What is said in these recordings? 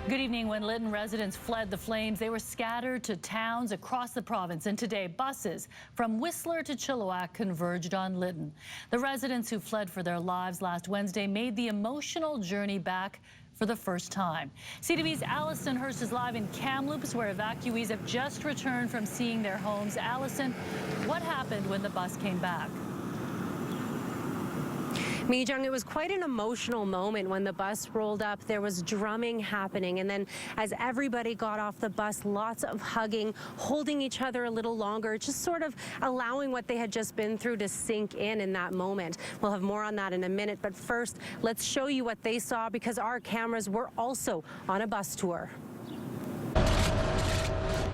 Good evening. When Lytton residents fled the flames, they were scattered to towns across the province. And today, buses from Whistler to Chilliwack converged on Lytton. The residents who fled for their lives last Wednesday made the emotional journey back for the first time. CTV's Allison Hurst is live in Kamloops, where evacuees have just returned from seeing their homes. Allison, what happened when the bus came back? Mijung, it was quite an emotional moment when the bus rolled up. There was drumming happening, and then as everybody got off the bus, lots of hugging, holding each other a little longer, just sort of allowing what they had just been through to sink in that moment. We'll have more on that in a minute, but first, let's show you what they saw, because our cameras were also on a bus tour.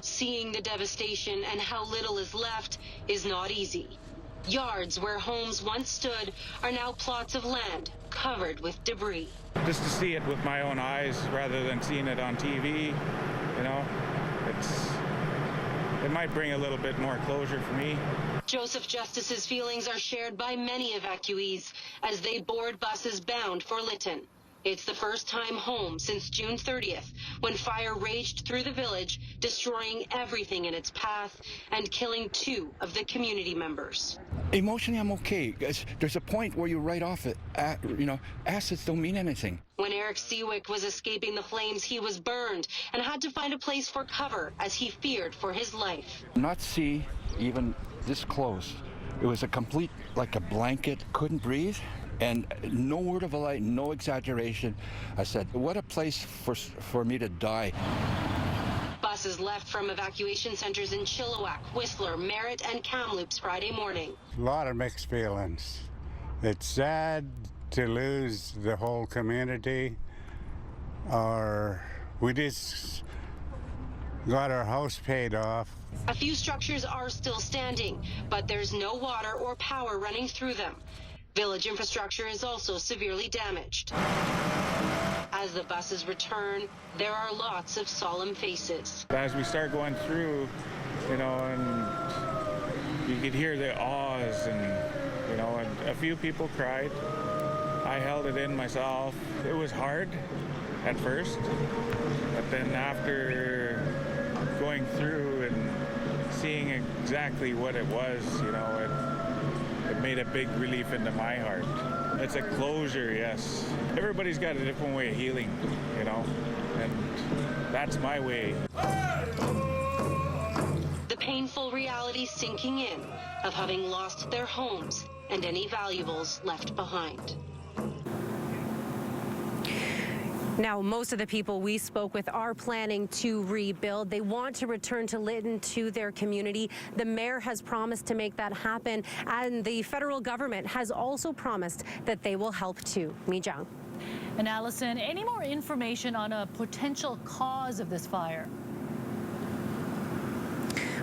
Seeing the devastation and how little is left is not easy. Yards where homes once stood are now plots of land covered with debris. Just to see it with my own eyes rather than seeing it on TV, you know, it might bring a little bit more closure for me. Joseph Justice's feelings are shared by many evacuees as they board buses bound for Lytton. It's the first time home since June 30th, when fire raged through the village, destroying everything in its path and killing 2 of the community members. Emotionally, I'm okay. There's a point where you write off it. Assets don't mean anything. When Eric Seawick was escaping the flames, he was burned and had to find a place for cover as he feared for his life. Not see even this close. It was a complete, like a blanket, couldn't breathe. And no word of a lie, no exaggeration. I said, what a place for me to die. Buses left from evacuation centers in Chilliwack, Whistler, Merritt, and Kamloops Friday morning. A lot of mixed feelings. It's sad to lose the whole community, or we just got our house paid off. A few structures are still standing, but there's no water or power running through them. Village infrastructure is also severely damaged. As the buses return, there are lots of solemn faces. As we start going through, you know, and you could hear the awes and, you know, and a few people cried. I held it in myself. It was hard at first, but then after going through and seeing exactly what it was, you know, it made a big relief into my heart. It's a closure, yes. Everybody's got a different way of healing, you know, and that's my way. The painful reality sinking in of having lost their homes and any valuables left behind. Now, most of the people we spoke with are planning to rebuild. They want to return to Lytton, to their community. The mayor has promised to make that happen, and the federal government has also promised that they will help too. Mijung. And Allison, any more information on a potential cause of this fire?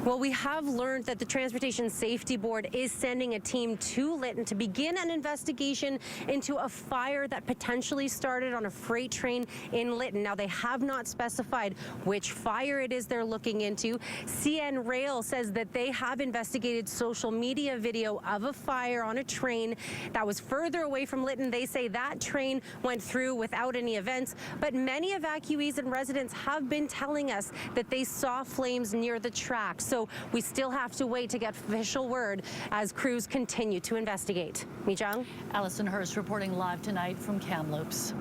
Well, we have learned that the Transportation Safety Board is sending a team to Lytton to begin an investigation into a fire that potentially started on a freight train in Lytton. Now, they have not specified which fire it is they're looking into. CN Rail says that they have investigated social media video of a fire on a train that was further away from Lytton. They say that train went through without any events, but many evacuees and residents have been telling us that they saw flames near the tracks. So we still have to wait to get official word as crews continue to investigate. Mijung? Allison Hurst reporting live tonight from Kamloops.